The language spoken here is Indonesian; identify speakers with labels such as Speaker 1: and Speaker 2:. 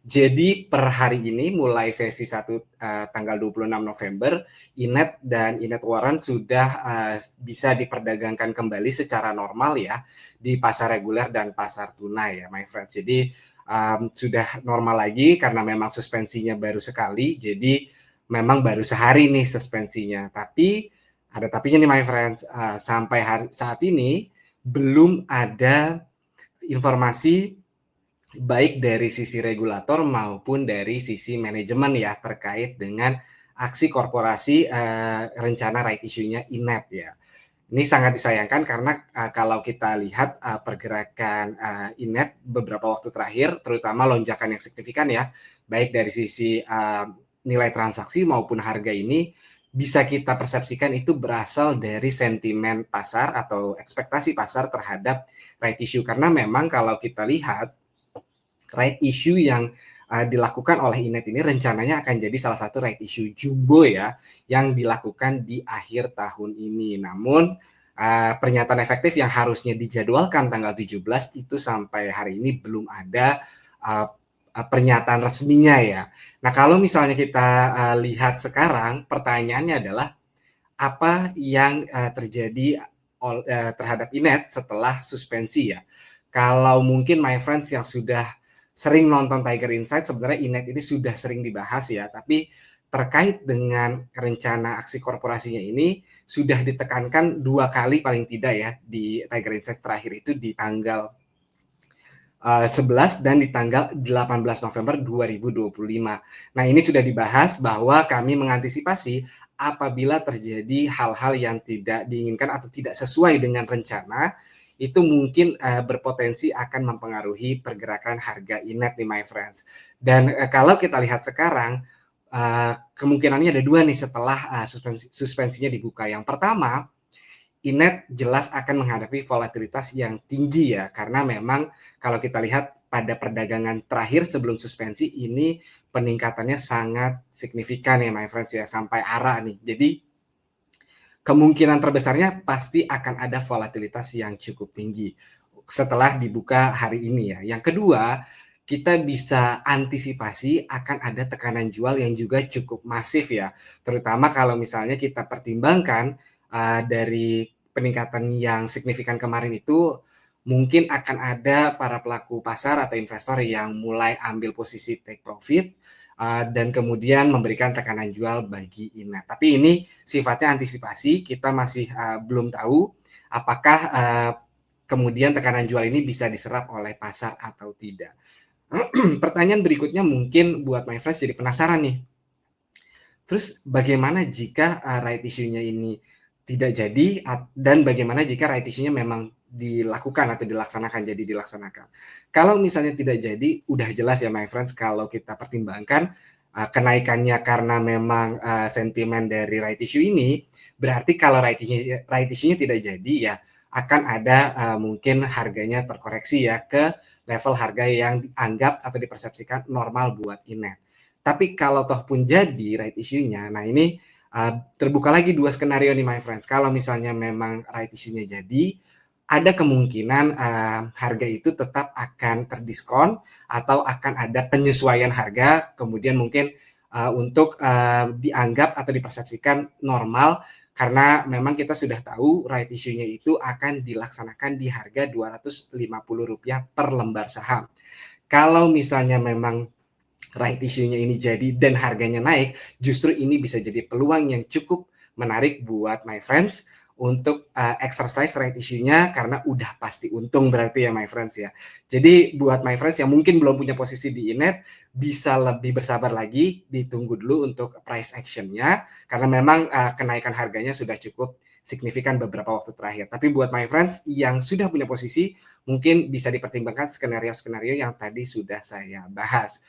Speaker 1: Jadi per hari ini mulai sesi 1, tanggal 26 November, INET dan INET Warrant sudah, bisa diperdagangkan kembali secara normal ya, di pasar reguler dan pasar tunai ya, my friends. Jadi, sudah normal lagi karena memang suspensinya baru sekali, jadi memang baru sehari nih suspensinya. Tapi, ada tapinya nih my friends, sampai saat ini belum ada informasi baik dari sisi regulator maupun dari sisi manajemen ya, terkait dengan aksi korporasi, rencana right issue-nya INET ya. Ini sangat disayangkan karena, kalau kita lihat, pergerakan, INET beberapa waktu terakhir, terutama lonjakan yang signifikan ya, baik dari sisi, nilai transaksi maupun harga ini, bisa kita persepsikan itu berasal dari sentimen pasar atau ekspektasi pasar terhadap right issue. Karena memang kalau kita lihat right issue yang, dilakukan oleh INET ini rencananya akan jadi salah satu right issue jumbo ya, yang dilakukan di akhir tahun ini. Namun, pernyataan efektif yang harusnya dijadwalkan tanggal 17 itu sampai hari ini belum ada, eee pernyataan resminya ya. Nah, kalau misalnya kita, lihat sekarang, pertanyaannya adalah apa yang, terjadi terhadap INET setelah suspensi ya. Kalau mungkin my friends yang sudah sering nonton Tiger Insight, sebenarnya INET ini sudah sering dibahas ya, tapi terkait dengan rencana aksi korporasinya ini sudah ditekankan 2 kali paling tidak ya di Tiger Insight terakhir itu di tanggal 11 dan di tanggal 18 November 2025. Nah, ini sudah dibahas bahwa kami mengantisipasi apabila terjadi hal-hal yang tidak diinginkan atau tidak sesuai dengan rencana, itu mungkin, berpotensi akan mempengaruhi pergerakan harga INET nih my friends. Dan, kalau kita lihat sekarang, kemungkinannya ada 2 nih setelah, suspensinya dibuka. Yang pertama, INET jelas akan menghadapi volatilitas yang tinggi ya, karena memang kalau kita lihat pada perdagangan terakhir sebelum suspensi ini peningkatannya sangat signifikan ya my friends ya, sampai arah nih. Jadi kemungkinan terbesarnya pasti akan ada volatilitas yang cukup tinggi setelah dibuka hari ini ya. Yang kedua, kita bisa antisipasi akan ada tekanan jual yang juga cukup masif ya, terutama kalau misalnya kita pertimbangkan, dari peningkatan yang signifikan kemarin itu, mungkin akan ada para pelaku pasar atau investor yang mulai ambil posisi take profit, dan kemudian memberikan tekanan jual bagi INET. Tapi ini sifatnya antisipasi, kita masih, belum tahu apakah, kemudian tekanan jual ini bisa diserap oleh pasar atau tidak. Pertanyaan berikutnya mungkin buat my friends jadi penasaran nih, terus bagaimana jika, right issue-nya ini tidak jadi dan bagaimana jika right issue-nya memang dilakukan atau dilaksanakan, jadi dilaksanakan. Kalau misalnya tidak jadi, udah jelas ya my friends kalau kita pertimbangkan, kenaikannya karena memang, sentimen dari right issue ini, berarti kalau right issue-nya tidak jadi ya akan ada, mungkin harganya terkoreksi ya ke level harga yang dianggap atau dipersepsikan normal buat INET. Tapi kalau toh pun jadi right issue-nya, nah ini, terbuka lagi 2 skenario nih my friends. Kalau misalnya memang right issue-nya jadi, ada kemungkinan, harga itu tetap akan terdiskon atau akan ada penyesuaian harga, kemudian mungkin, untuk, dianggap atau dipersepsikan normal karena memang kita sudah tahu right issue-nya itu akan dilaksanakan di harga Rp250 per lembar saham. Kalau misalnya memang right issue-nya ini jadi dan harganya naik, justru ini bisa jadi peluang yang cukup menarik buat my friends untuk, exercise right issue-nya karena udah pasti untung berarti ya my friends ya. Jadi buat my friends yang mungkin belum punya posisi di INET, bisa lebih bersabar lagi, ditunggu dulu untuk price action-nya karena memang, kenaikan harganya sudah cukup signifikan beberapa waktu terakhir. Tapi buat my friends yang sudah punya posisi, mungkin bisa dipertimbangkan skenario-skenario yang tadi sudah saya bahas.